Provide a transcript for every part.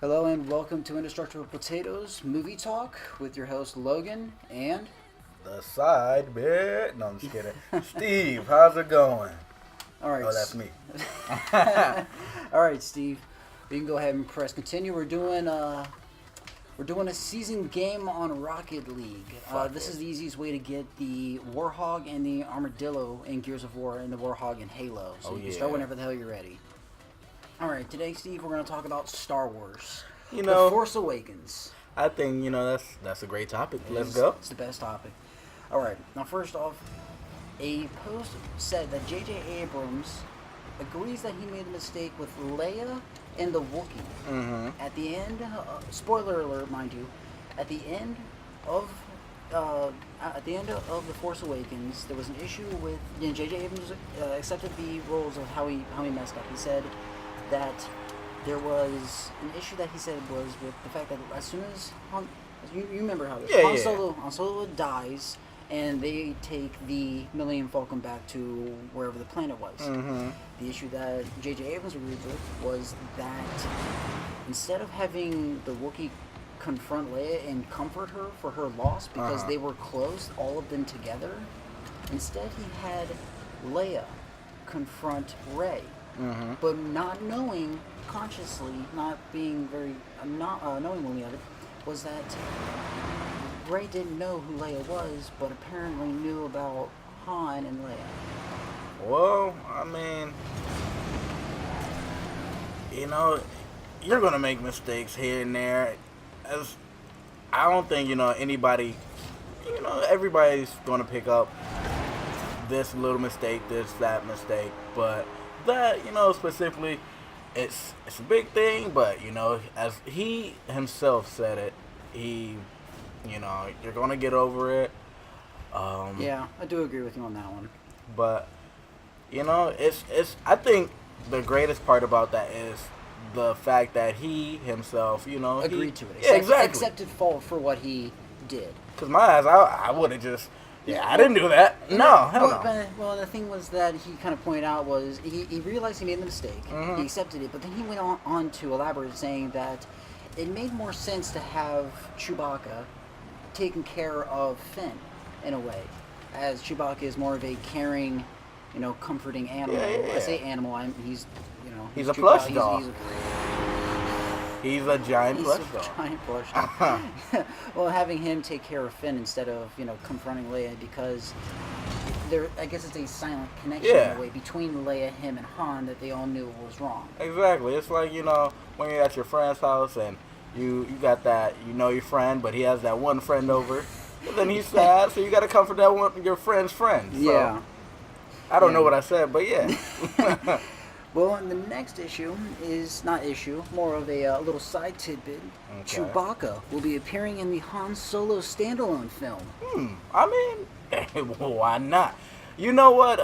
Hello and welcome to Indestructible Potatoes Movie Talk with your host Logan and The side bit. No, I'm just kidding. Steve, how's it going? all right. Oh, that's me. All right, Steve. We can go ahead and press continue. We're doing a season game on Rocket League. This is the easiest way to get the Warhog and the Armadillo in Gears of War and the Warhog in Halo. So you can start whenever the hell you're ready. All right, today, Steve, we're going to talk about Star Wars. The Force Awakens. I think, that's a great topic. Let's go. It's the best topic. All right. Now, first off, a post said that J.J. Abrams agrees that he made a mistake with Leia and the Wookiee. Mm-hmm. At the end, spoiler alert, mind you, at the end of the Force Awakens, there was an issue with J.J. Abrams accepted the roles of how he messed up. He said that there was an issue that he said was with the fact that as soon as you remember how this Han Solo dies and they take the Millennium Falcon back to wherever the planet was. Mm-hmm. The issue that J.J. Abrams agreed with was that instead of having the Wookiee confront Leia and comfort her for her loss because they were close, all of them together, instead he had Leia confront Rey. Mm-hmm. But not knowing consciously, not being very knowingly of it, was that Rey didn't know who Leia was, but apparently knew about Han and Leia. Well, I mean, you're going to make mistakes here and there. As I don't think, anybody, everybody's going to pick up this little mistake, that mistake, but that, specifically, it's a big thing, but, as he himself said it, you're going to get over it. Yeah, I do agree with you on that one. But, it's I think the greatest part about that is the fact that he himself, agreed to it. Yeah, exactly. Accepted fault for what he did. Because my eyes, I would have just... Yeah, I didn't do that. No, hell no. Well, the thing was that he kind of pointed out was he realized he made a mistake. Mm-hmm. He accepted it, but then he went on to elaborate, saying that it made more sense to have Chewbacca taking care of Finn in a way, as Chewbacca is more of a caring, comforting animal. Yeah. I say animal. He's a plush dog. He's a giant plush dog. Giant plush dog. Well, having him take care of Finn instead of, confronting Leia, because I guess it's a silent connection in a way between Leia, him, and Han that they all knew was wrong. Exactly. It's like, when you're at your friend's house and you got that, your friend, but he has that one friend over, and then he's sad, so you got to comfort that one, your friend's friend. So, yeah. I don't know what I said, but yeah. Well, and the next issue is more of a little side tidbit. Okay. Chewbacca will be appearing in the Han Solo StandAlone film. I mean, why not? You know what?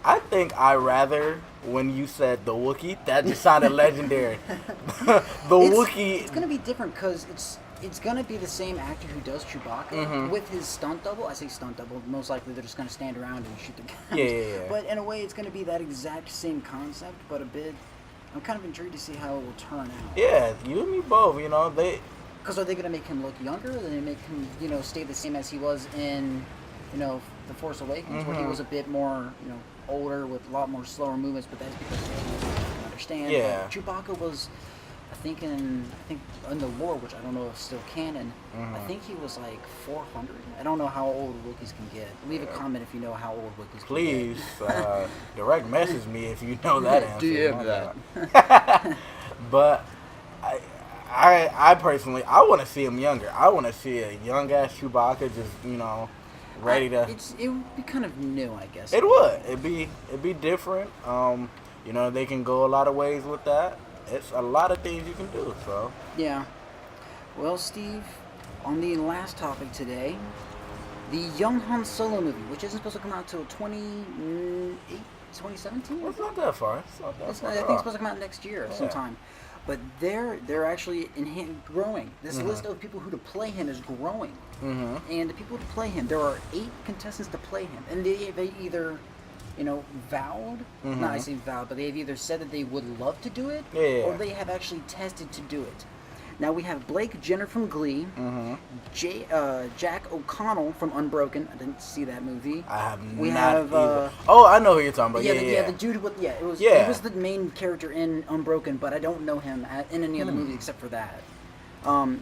I think when you said the Wookiee, that just sounded legendary. Wookiee. It's gonna be different because it's gonna be the same actor who does Chewbacca with his stunt double. I say stunt double. Most likely they're just gonna stand around and shoot the guns. Yeah. But in a way, it's gonna be that exact same concept, but a bit. I'm kind of intrigued to see how it will turn out. Yeah, you and me both. Because are they gonna make him look younger? Or are they gonna make him, stay the same as he was in, The Force Awakens, where he was a bit more, older with a lot more slower movements. But that's because they didn't understand. Yeah. But Chewbacca was. I think in the lore, which I don't know if it's still canon, I think he was like 400. I don't know how old Wookiees can get. Leave a comment if you know how old Wookiees can get. Please, direct message me if you know that answer. DM that. But I personally, I want to see him younger. I want to see a young ass Chewbacca just, ready to. It would be kind of new, I guess. It would. It'd be different. They can go a lot of ways with that. It's a lot of things you can do, so. Yeah. Well, Steve, on the last topic today, the Young Han Solo movie, which isn't supposed to come out until 2017? It's not that far. I think it's supposed to come out next year sometime. But they're actually growing. This list of people who to play him is growing. And the people to play him, there are 8 contestants to play him. And they either vowed. Not I say vowed, but they've either said that they would love to do it, Yeah. or they have actually tested to do it. Now we have Blake Jenner from Glee, Jack O'Connell from Unbroken. I didn't see that movie. I have we not have, either. Oh, I know who you're talking about. The dude with it was he was the main character in Unbroken, but I don't know him in any other movie except for that.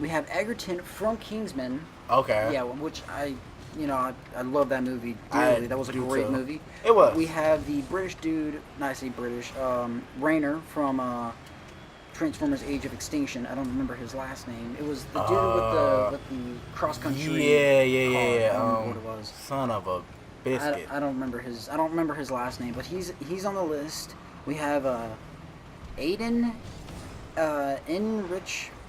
We have Egerton from Kingsman. Okay. Yeah, which I love that movie dearly. That was a great movie. It was. We have the British dude, not I say British, Rayner from Transformers: Age of Extinction. I don't remember his last name. It was the dude with the cross country. Yeah. I don't remember what it was. Son of a biscuit. I don't remember his last name, but he's on the list. We have Aiden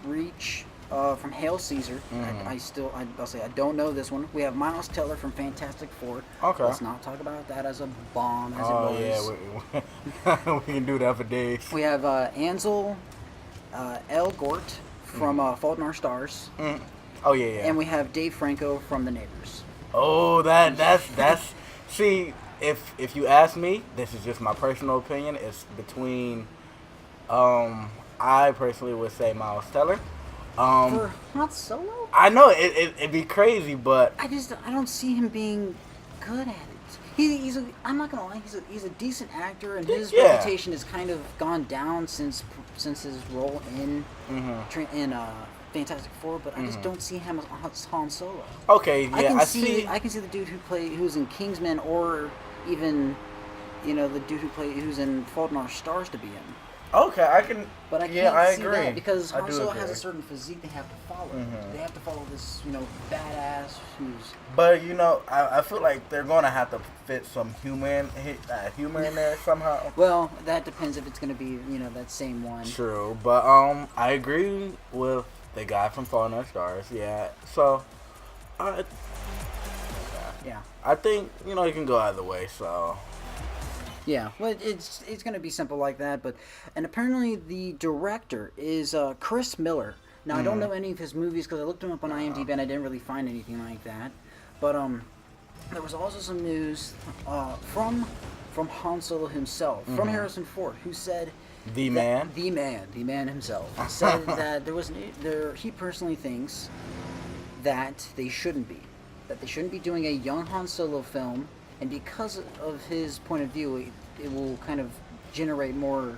Reach from Hail Caesar. I'll say I don't know this one. We have Miles Teller from Fantastic Four. Okay. Let's not talk about that as a bomb as it was. Yeah, we can do that for days. We have Ansel Elgort from Fault in Our Stars. Oh yeah. And we have Dave Franco from The Neighbors. Oh, that's see, if you ask me, this is just my personal opinion. It's between, I personally would say Miles Teller. For Han Solo? I know it'd be crazy, but I don't see him being good at it. I'm not gonna lie, he's a decent actor, and his reputation has kind of gone down since his role in Fantastic Four. But I just don't see him as Han Solo. Okay, yeah, I can see the dude who's in Kingsman, or even the dude who's in Fault in Our Stars to be in. Okay, I can. But I can't see that because Han Solo agree. has a certain physique they have to follow. They have to follow this, badass who's. But I feel like they're gonna have to fit some humor in there somehow. Well, that depends if it's gonna be that same one. True, but I agree with the guy from Fallen Earth Stars. Yeah, so. Yeah. I think you can go either way. So. Yeah, well, it's going to be simple like that, and apparently the director is Chris Miller. Now, I don't know any of his movies because I looked him up on IMDb and I didn't really find anything like that. But there was also some news from Han Solo himself, from Harrison Ford, who said the man himself said that he personally thinks that they shouldn't be doing a young Han Solo film. And because of his point of view, it will kind of generate more,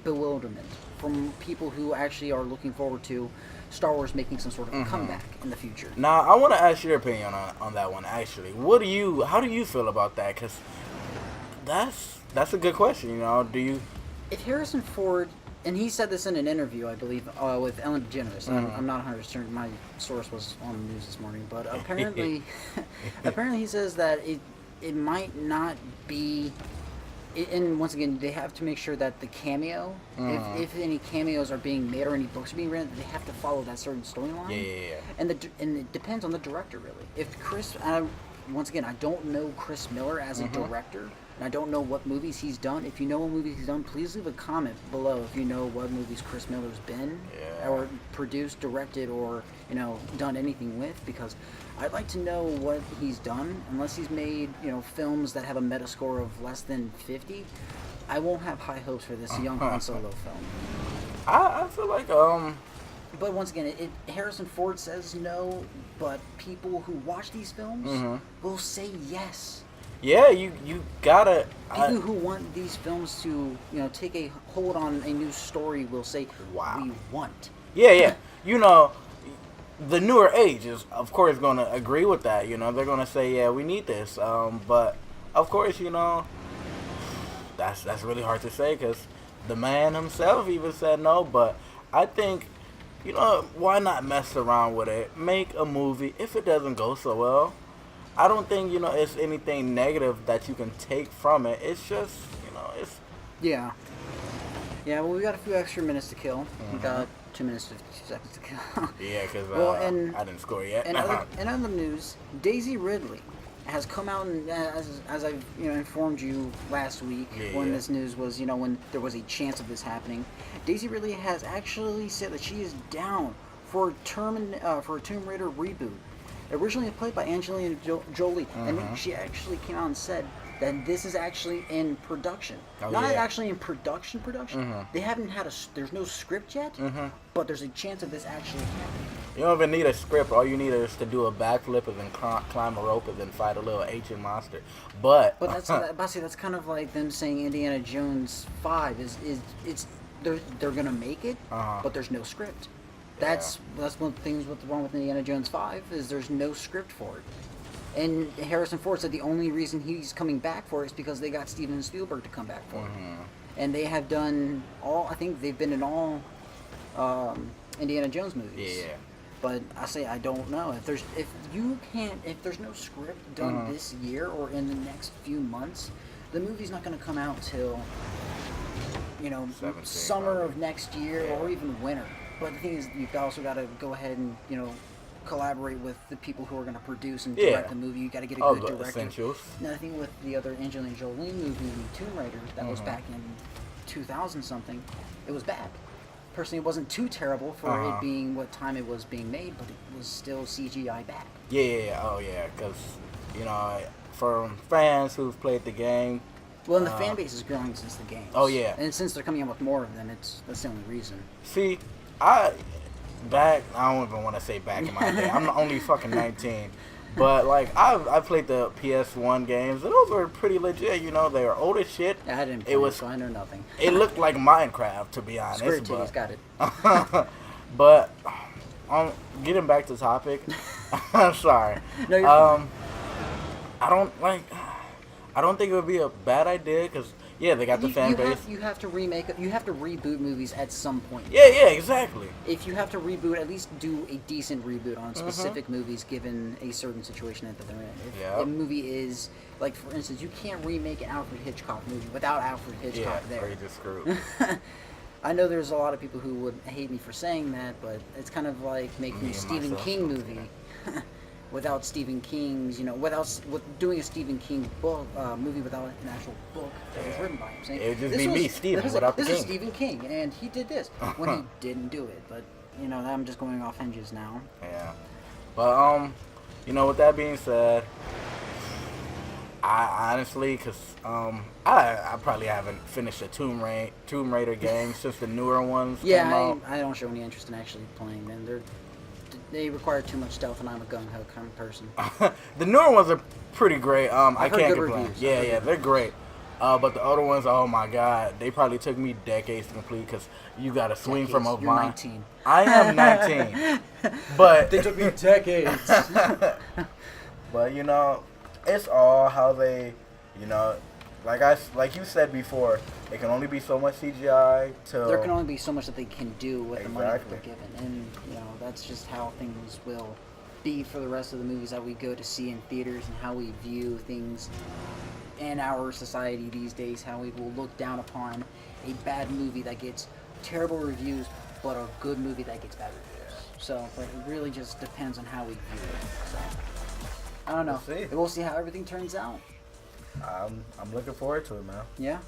bewilderment from people who actually are looking forward to Star Wars making some sort of comeback in the future. Now, I want to ask your opinion on that one, actually. How do you feel about that? Because that's a good question, do you... If Harrison Ford... And he said this in an interview, I believe, with Ellen DeGeneres. I'm not 100%. My source was on the news this morning, but apparently he says that it might not be. And once again, they have to make sure that the cameo, if any cameos are being made or any books are being written, they have to follow that certain storyline. Yeah. And it depends on the director, really. If Chris, once again, I don't know Chris Miller as a director. And I don't know what movies he's done. If you know what movies he's done, please leave a comment below if you know what movies Chris Miller's been or produced, directed, or done anything with, because I'd like to know what he's done. Unless he's made films that have a Metascore of less than 50, I won't have high hopes for this young Han Solo film. I feel like But once again, Harrison Ford says no, but people who watch these films will say yes. Yeah, you gotta. People who want these films to, take a hold on a new story will say, "Wow, we want." Yeah. The newer age is, of course, gonna agree with that. They're gonna say, "Yeah, we need this." But of course, that's really hard to say because the man himself even said no. But I think, why not mess around with it? Make a movie. If it doesn't go so well, I don't think, it's anything negative that you can take from it. It's just, it's... Yeah. Yeah, well, we got a few extra minutes to kill. We got 2 minutes, 52 seconds to kill. Yeah, because I didn't score yet. In other news, Daisy Ridley has come out, and as I've informed you last week, when this news was, when there was a chance of this happening, Daisy Ridley has actually said that she is down for a Tomb Raider reboot. Originally played by Angelina Jolie, and she actually came out and said that this is actually in production. Oh, Not yeah. actually in production. They haven't had there's no script yet, but there's a chance of this actually happening. You don't even need a script. All you need is to do a backflip and then climb a rope and then fight a little ancient monster. But That's kind of like them saying Indiana Jones 5 is they're gonna make it, but there's no script. That's one of the things wrong with Indiana Jones 5 is there's no script for it. And Harrison Ford said the only reason he's coming back for it is because they got Steven Spielberg to come back for it. And they have done I think they've been in all Indiana Jones movies. Yeah. But I don't know if there's no script done this year or in the next few months, the movie's not going to come out till 17, summer probably. of next year or even winter. But the thing is, you've also got to go ahead and collaborate with the people who are going to produce and direct the movie. You got to get a good director. Essentials. Now, I think with the other Angelina Jolie movie, Tomb Raider, that was back in 2000 something, it was bad. Personally, it wasn't too terrible for it being what time it was being made, but it was still CGI bad. Yeah, because for fans who've played the game. Well, and the fan base is growing since the games. Oh yeah, and since they're coming out with more of them, that's the only reason. See, I don't even want to say back in my day. I'm only fucking 19. But, I played the PS1 games, and those were pretty legit, They were old as shit. Yeah, I didn't play it, so I know nothing. It looked like Minecraft, to be honest. Square titties, got it. But, getting back to topic, I'm sorry. No, you're fine. I don't think it would be a bad idea, because, they got the fan base. You have to reboot movies at some point. Yeah, exactly. If you have to reboot, at least do a decent reboot on specific movies given a certain situation that they're in. If a movie is, like, for instance, you can't remake an Alfred Hitchcock movie without Alfred Hitchcock there. Yeah, you're just screwed. I know there's a lot of people who would hate me for saying that, but it's kind of like making a Stephen King movie. Without Stephen King's, doing a Stephen King book movie without an actual book that was written by him. Saying, it would just be me, Stephen, without the King. This is Stephen King, and he did this when he didn't do it. But I'm just going off hinges now. Yeah, but with that being said, I honestly, because I probably haven't finished a Tomb Raider game since the newer ones came out. I don't show any interest in actually playing them. They require too much stealth, and I'm a gung-ho kind of person. The newer ones are pretty great. I heard can't good complain. reviews. Yeah, they're great. But the other ones, oh my god, they probably took me decades to complete because you got to swing from a You're vine. 19. I am 19, but They took me decades. but it's all how they, like you said before, it can only be so much CGI till there can only be so much that they can do with the money that Exactly. they're given, and that's just how things will be for the rest of the movies that we go to see in theaters, and how we view things in our society these days. How we will look down upon a bad movie that gets terrible reviews, but a good movie that gets bad reviews. So, but it really just depends on how we view it. So, I don't know. We'll see how everything turns out. I'm looking forward to it, man. Yeah.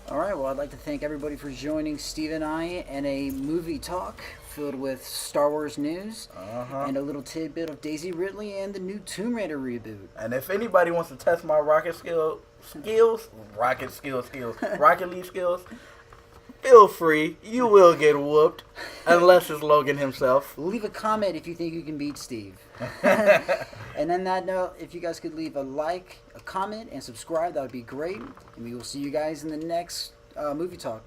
All right. Well, I'd like to thank everybody for joining Steve and I in a movie talk filled with Star Wars news and a little tidbit of Daisy Ridley and the new Tomb Raider reboot. And if anybody wants to test my Rocket League skills, feel free. You will get whooped, unless it's Logan himself. Leave a comment if you think you can beat Steve. And on that note, if you guys could leave a like, a comment, and subscribe, that would be great. And we will see you guys in the next movie talk.